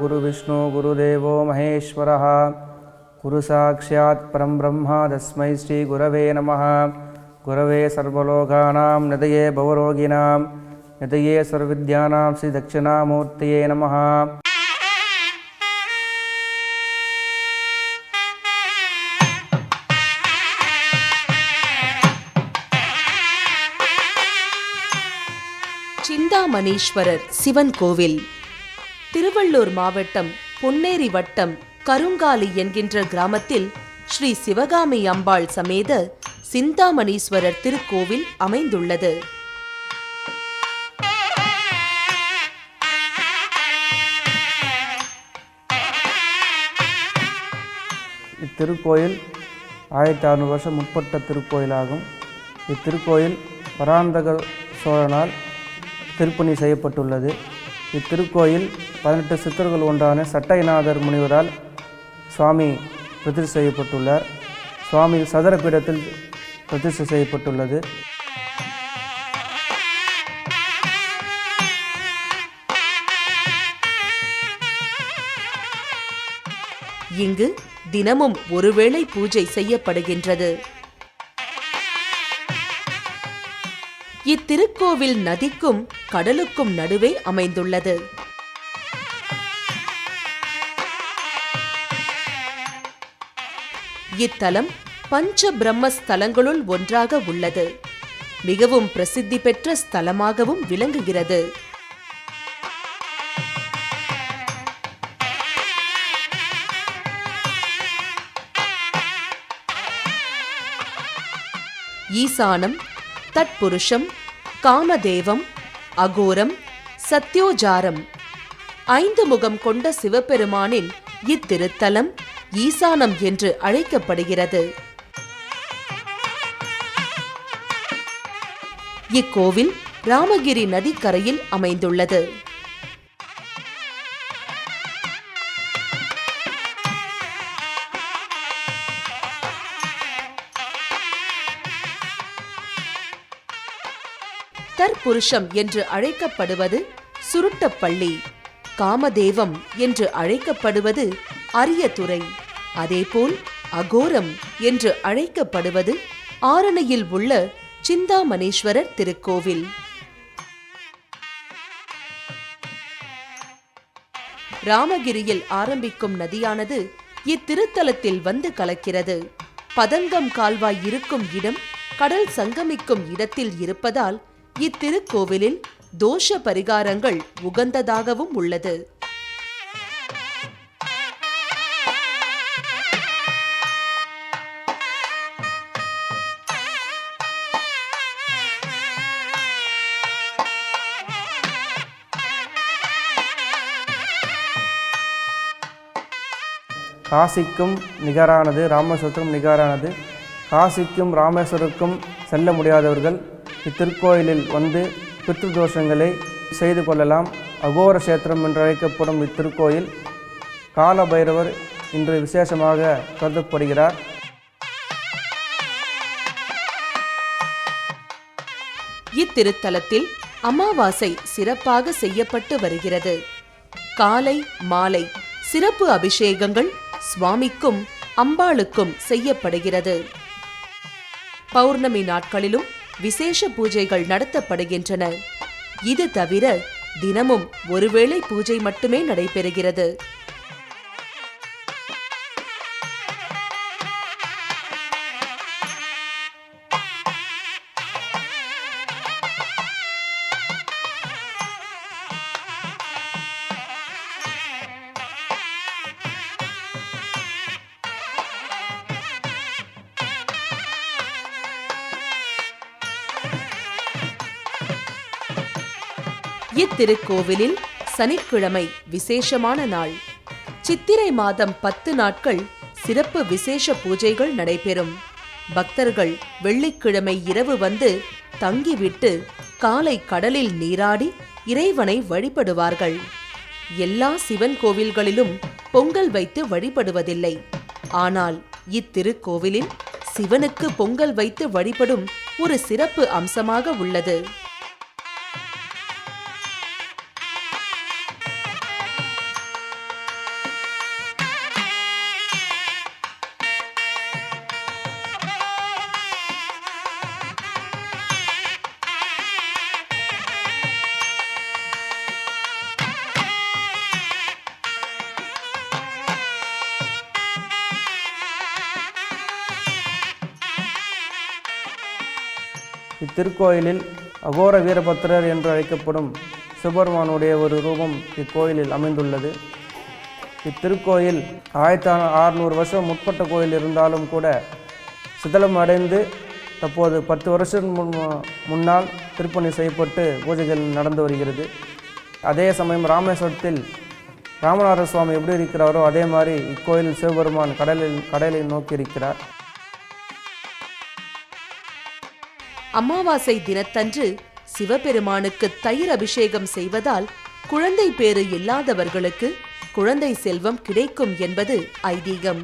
குரு விஷ்ணு குருதேவோ மகேஸ்வரः குரு சாக்ஷாத் பரம் பிரம்மா தஸ்மை ஸ்ரீ குரவே நமः. குரவே சர்வலோகானாம் நிதயே பவரோகிணாம் நிதயே சர்வவித்யானாம் ஸ்ரீ தட்சிணாமூர்த்தியே நமः. சிந்தாமணீஸ்வரர் சிவன் கோவில் திருவள்ளூர் மாவட்டம் பொன்னேரி வட்டம் கருங்காலி என்கின்ற கிராமத்தில் ஸ்ரீ சிவகாமி அம்பாள் சமேத சிந்தாமணீஸ்வரர் திருக்கோவில் அமைந்துள்ளது. இத்திருக்கோயில் 1600 வருஷம் முற்பட்ட திருக்கோயிலாகும். இத்திருக்கோயில் பராந்தக சோழனால் திருப்பணி செய்யப்பட்டுள்ளது. இத்திருக்கோயில் 18 சித்தர்கள் ஒன்றான சட்டைநாதர் முனிவரால் சுவாமி பிரதிஷ்டை செய்யப்பட்டுள்ளார். சுவாமி சதுர பீடத்தில் பிரதிஷ்டை செய்யப்பட்டுள்ளது. இங்கு தினமும் ஒருவேளை பூஜை செய்யப்படுகின்றது. இத்திருக்கோவில் நதிக்கும் கடலுக்கும் நடுவே அமைந்துள்ளது. இத்தலம் பஞ்ச பிரம்ம ஸ்தலங்களுள் ஒன்றாக உள்ளது. மிகவும் பிரசித்தி பெற்ற ஸ்தலமாகவும் விளங்குகிறது. ஈசானம், தட்புருஷம், காமதேவம், அகோரம், சத்யோஜாரம் 5 முகம் கொண்ட சிவபெருமானின் இத்திருத்தலம் ஈசானம் என்று அழைக்கப்படுகிறது. இக்கோவில் ராமகிரி நதிக்கரையில் அமைந்துள்ளது. தற்புருஷம் என்று அழைக்கப்படுவது சுருட்டப்பள்ளி, காமதேவம் என்று அழைக்கப்படுவது அரியதுறை, அதேபோல் அகோரம் என்று அழைக்கப்படுவது ஆரணியில் உள்ள சிந்தாமணீஸ்வரர் திருக்கோவில். ராமகிரியில் ஆரம்பிக்கும் நதியானது இத்திருத்தலத்தில் வந்து கலக்கிறது. பதங்கம் கால்வாய் இருக்கும் இடம் கடல் சங்கமிக்கும் இடத்தில் இருப்பதால் இத்திருக்கோவிலில் தோஷ பரிகாரங்கள் உகந்ததாகவும் உள்ளது. காசிக்கும் நிகரானது, ராமேஸ்வரத்துக்கும் நிகரானது. காசிக்கும் ராமேஸ்வரருக்கும் செல்ல முடியாதவர்கள் இத்திருக்கோயிலில் வந்து பித்ருதோஷங்களை செய்து கொள்ளலாம். அகோர கஷேத்திரம் என்று அழைக்கப்படும் இத்திருக்கோயில் கால பைரவர் இன்று விசேஷமாக கருதப்படுகிறார். இத்திருத்தலத்தில் அமாவாசை சிறப்பாக செய்யப்பட்டு வருகிறது. காலை மாலை சிறப்பு அபிஷேகங்கள் சுவாமிக்கும் அம்பாளுக்கும் செய்யப்படுகிறது. பௌர்ணமி நாட்களிலும் விசேஷ பூஜைகள் நடத்தப்படுகின்றன. இது தவிர தினமும் ஒருவேளை பூஜை மட்டுமே நடைபெறுகிறது. இத்திருக்கோவிலில் சனிக்கிழமை விசேஷமான நாள். சித்திரை மாதம் 10 நாட்கள் சிறப்பு விசேஷ பூஜைகள் நடைபெறும். பக்தர்கள் வெள்ளிக்கிழமை இரவு வந்து தங்கிவிட்டு காலை கடலில் நீராடி இறைவனை வழிபடுவார்கள். எல்லா சிவன் கோவில்களிலும் பொங்கல் வைத்து வழிபடுவதில்லை. ஆனால் இத்திருக்கோவிலில் சிவனுக்கு பொங்கல் வைத்து வழிபடும் ஒரு சிறப்பு அம்சமாக உள்ளது. இத்திருக்கோயிலில் அகோர வீரபத்திரர் என்று அழைக்கப்படும் சிவபெருமானுடைய ஒரு ரூபம் இக்கோயிலில் அமைந்துள்ளது. இத்திருக்கோயில் 1600 வருஷம் முற்பட்ட கோயில் இருந்தாலும் கூட சிதலம் அடைந்து தற்போது 10 வருஷம் முன்னால் திருப்பணி செய்யப்பட்டு பூஜைகள் நடந்து வருகிறது. அதே சமயம் ராமேஸ்வரத்தில் ராமநாத சுவாமி எப்படி இருக்கிறாரோ அதே மாதிரி இக்கோயிலில் சிவபெருமான் கடலை நோக்கி இருக்கிறார். அமாவாசை தினத்தன்று சிவபெருமானுக்கு தயிர் அபிஷேகம் செய்வதால் குழந்தை பேறு இல்லாதவர்களுக்கு குழந்தை செல்வம் கிடைக்கும் என்பது ஐதீகம்.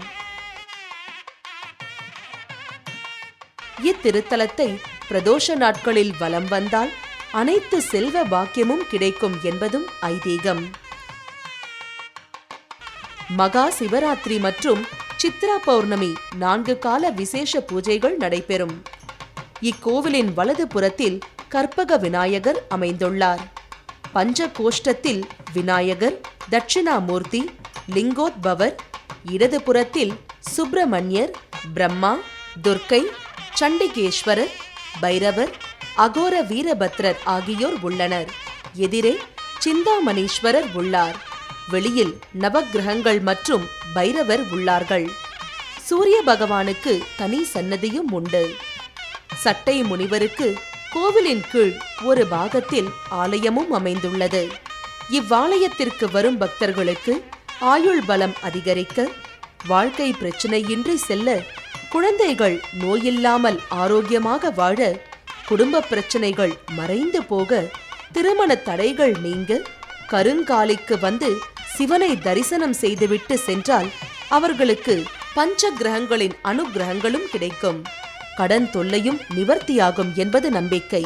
இத்திருத்தலத்தை பிரதோஷ நாட்களில் வலம் வந்தால் அனைத்து செல்வ பாக்கியமும் கிடைக்கும் என்பதும் ஐதீகம். மகா சிவராத்திரி மற்றும் சித்ரா பௌர்ணமி 4 கால விசேஷ பூஜைகள் நடைபெறும். இக்கோவிலின் வலது புறத்தில் கற்பக விநாயகர் அமைந்துள்ளார். பஞ்ச கோஷ்டத்தில் விநாயகர், தட்சிணாமூர்த்தி, லிங்கோத்பவர், இடது புறத்தில் சுப்பிரமணியர், பிரம்மா, துர்க்கை, சண்டிகேஸ்வரர், பைரவர், அகோர வீரபத்ரர் ஆகியோர் உள்ளனர். எதிரே சிந்தாமணீஸ்வரர் உள்ளார். வெளியில் நவக்கிரகங்கள் மற்றும் பைரவர் உள்ளார்கள். சூரிய பகவானுக்கு தனி சன்னதியும் உண்டு. சட்டை முனிவருக்கு கோவிலின் கீழ் ஒரு பாகத்தில் ஆலயமும் அமைந்துள்ளது. இவ்வாலயத்திற்கு வரும் பக்தர்களுக்கு ஆயுள் பலம் அதிகரிக்க, வாழ்க்கை பிரச்சனையின்றி செல்ல, குழந்தைகள் நோயில்லாமல் ஆரோக்கியமாக வாழ, குடும்ப பிரச்சனைகள் மறைந்து போக, திருமண தடைகள் நீங்க, கருங்காலிக்கு வந்து சிவனை தரிசனம் செய்துவிட்டு சென்றால் அவர்களுக்கு பஞ்ச கிரகங்களின் அனுகிரகங்களும் கிடைக்கும். கடன் தொல்லையும் நிவர்த்தியாகும் என்பது நம்பிக்கை.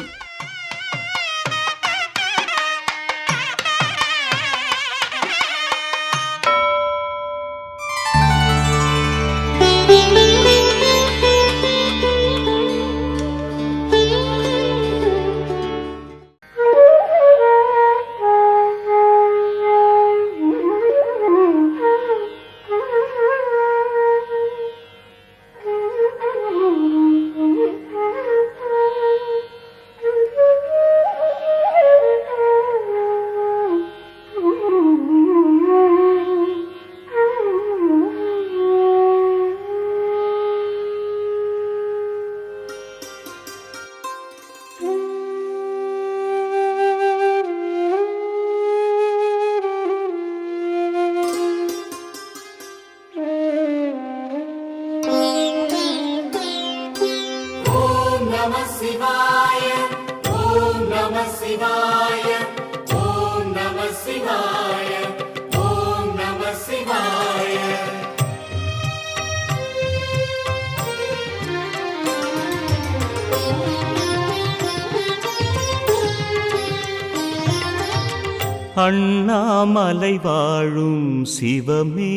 அண்ணாமலை வாழும் சிவமே,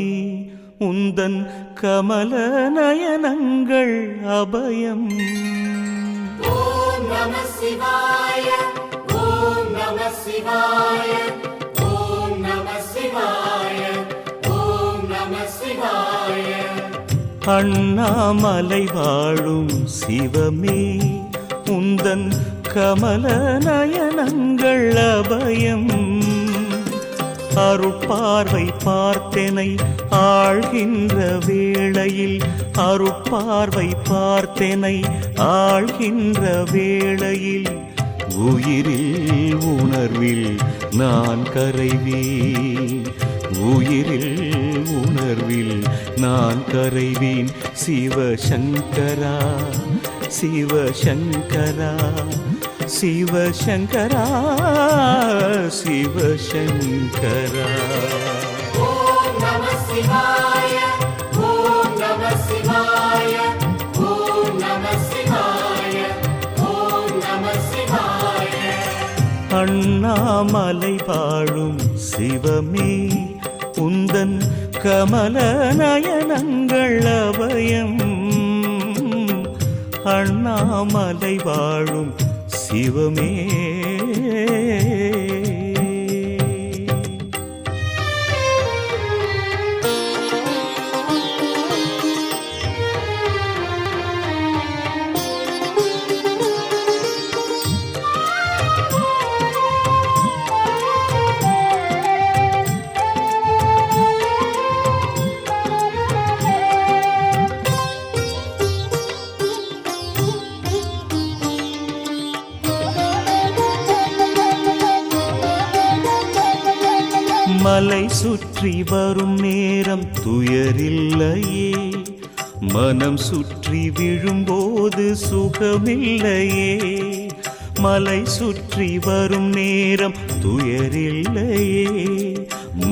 உந்தன் கமல நயனங்கள் அபயம். ஓம் நம சிவாய, ஓம் நம சிவாய, ஓம் நம சிவாய, ஓம் நம சிவாய. அண்ணாமலை வாழும் சிவமே, உந்தன் கமல நயனங்கள் அபயம். அருட்பார்வை பார்த்தெனை ஆழ்கின்ற வேளையில், அருட்பார்வை பார்த்தெனை ஆழ்கின்ற வேளையில், உயிரில் உணர்வில் நான் கரைவேன், உயிரில் உணர்வில் நான் கரைவேன். சிவசங்கரா சிவசங்கரா சிவசங்கரா சிவசங்கரா. ஓம் நம சிவாய, ஓம் நம சிவாய, ஓம் நம சிவாய, ஓம் நம சிவாய. அண்ணாமலை வாழும் சிவமே, உந்தன் கமல நயனங்கள் அபயம். அண்ணாமலை வாழும் சிவமே. மலை சுற்றி வரும் நேரம் துயரில்லையே, மனம் சுற்றி விழும்போது சுகமில்லையே. மலை சுற்றி வரும் நேரம் துயரில்லையே,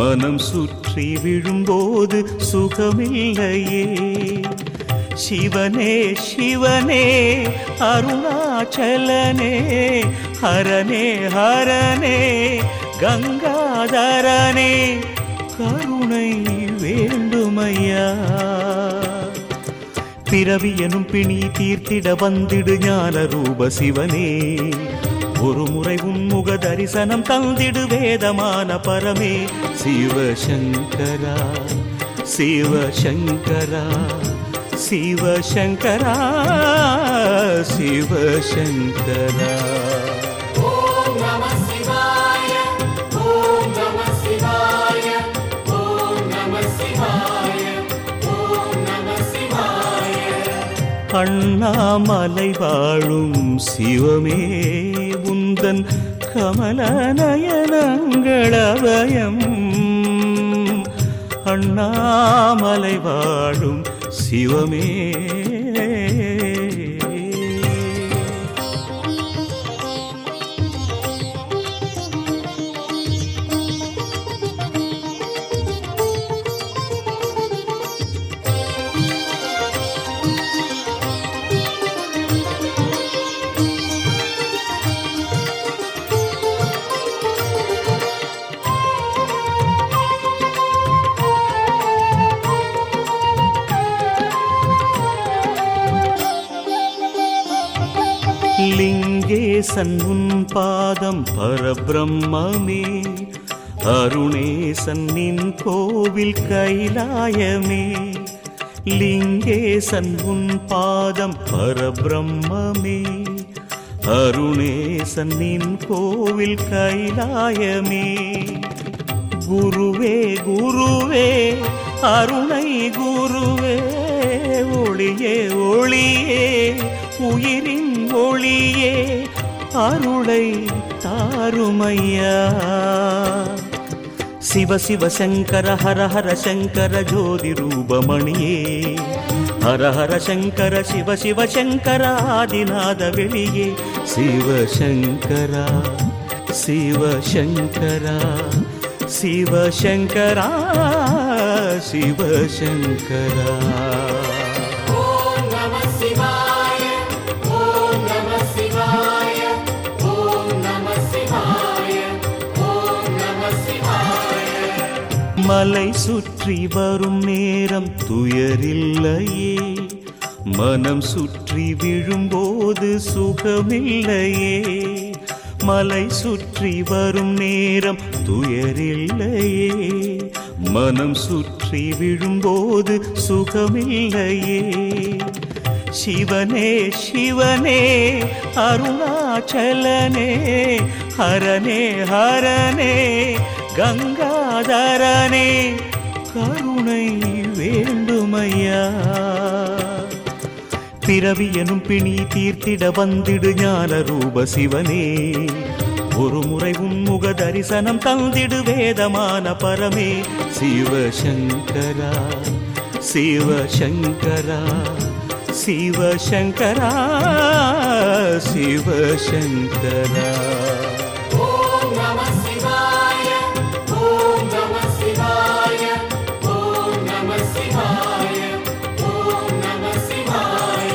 மனம் சுற்றி விழும்போது சுகமில்லையே. சிவனே சிவனே அருணாச்சலனே, ஹரனே ஹரனே கங்காதரனே, கருணை வேண்டுமையா. பிறவி எனும் பிணி தீர்த்திட வந்திடு ஞான ரூப சிவனே, ஒரு முறை உன்முக தரிசனம் தந்திடு வேதமான பரமே. சிவசங்கரா சிவசங்கரா சிவசங்கரா சிவசங்கரா. ஓம் நம சிவாய, ஓம் நம சிவாய, ஓம் நம சிவாய, ஓம் நம சிவாய. அண்ணாமலை வாழும் சிவமே, உந்தன் கமல நயனங்களபயம். அண்ணாமலை வாழும் சிவமே. லிங்கேசன் உன் பாதம் பரபிரம்மே, அருணேசன் நின் கோவில் கைலாயமே. லிங்கேசன் உன் பாதம் பரபிரம்மே, அருணேசன் நின் கோவில் கைலாயமே. குருவே குருவே அருணை குருவே, ஒளியே ஒளியே உயிரின் ஒளியே, அருளை தாருமையா. சிவ சிவ சங்கர ஹர ஹர சங்கர ஜோதி ரூபமணியே, ஹர ஹர சங்கர சிவ சிவ சங்கர ஆதிநாத வெளியே. சிவசங்கரா சிவசங்கரா சிவசங்கரா சிவசங்கரா. ஓம் நம சிவாய, ஓம் நம சிவாய, ஓம் நம சிவாய, ஓம் நம சிவாய. மலை சுற்றி வரும் நேரம் துயரில்லையே, மனம் சுற்றி விழும்போது சுகமில்லையே. மலை சுற்றி வரும் நேரம் துயரில்லையே, மனம் சுற்றி விழும்போது சுகமில்லையே. சிவனே சிவனே அருணாச்சலனே, ஹரனே ஹரனே கங்காதரனே, கருணை வேண்டுமையா. பிறவி எனும் பிணி தீர்த்திட வந்திடு ஞான ரூப சிவனே, ஒரு முறை உன்முக தரிசனம் தந்திடு வேதமான பரமே. சிவசங்கரா சிவசங்கரா சிவசங்கரா சிவசங்கரா. ஓம் நம சிவாய, ஓம் நம சிவாய, ஓம் நம சிவாய, ஓம் நம சிவாய.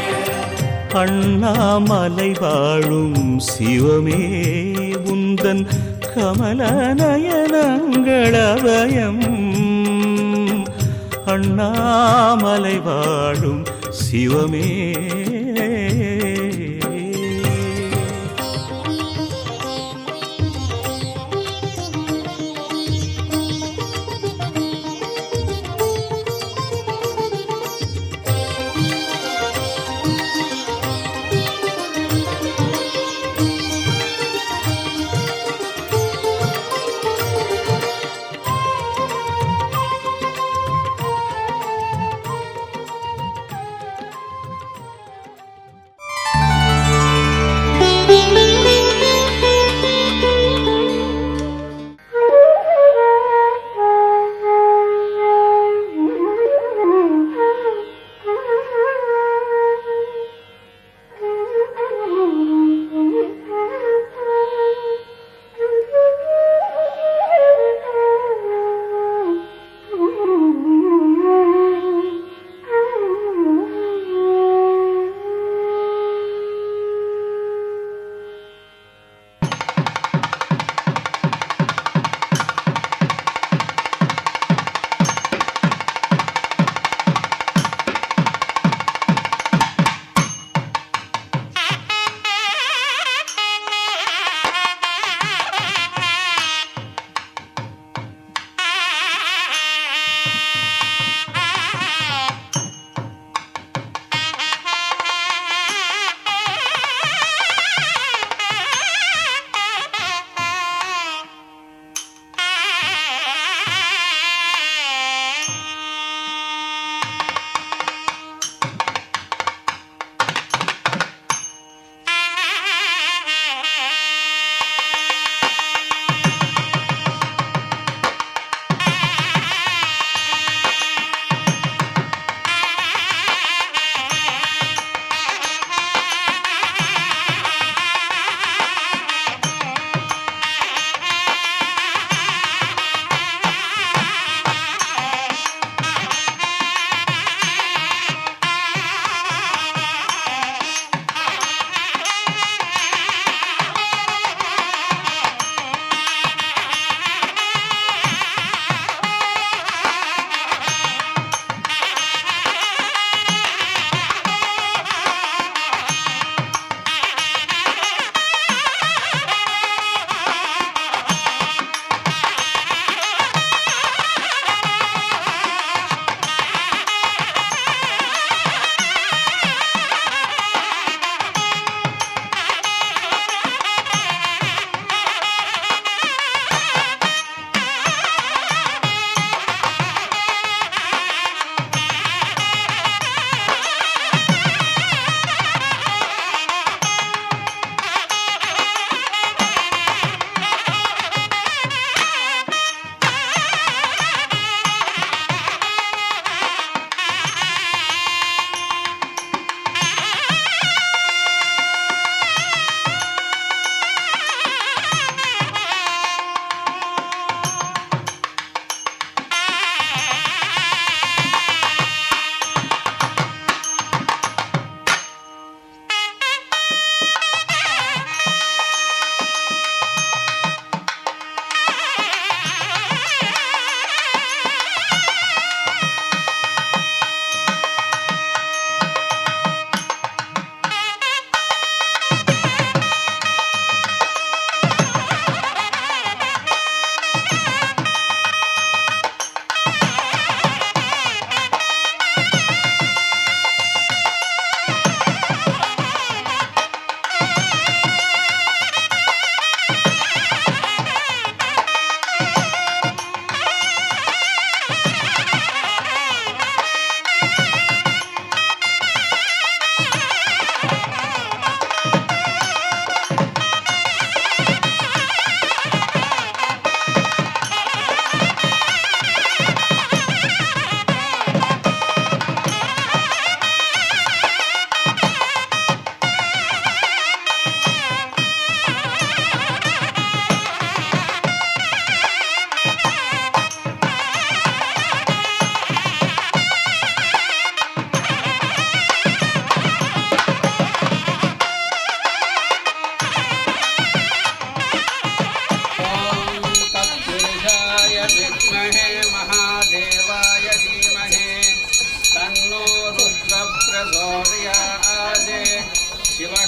அண்ணாமலை வாழும் சிவமே, உந்தன் கமல நயனங்களபயம். அண்ணாமலை வாழும் சிவமே.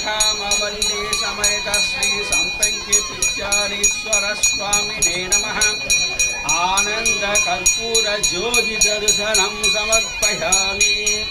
वन्दे समेत श्री संपंखि पिच्चारीश्वर स्वामिने नमः। आनंद कर्पूर ज्योति दर्शनं समर्पयामि।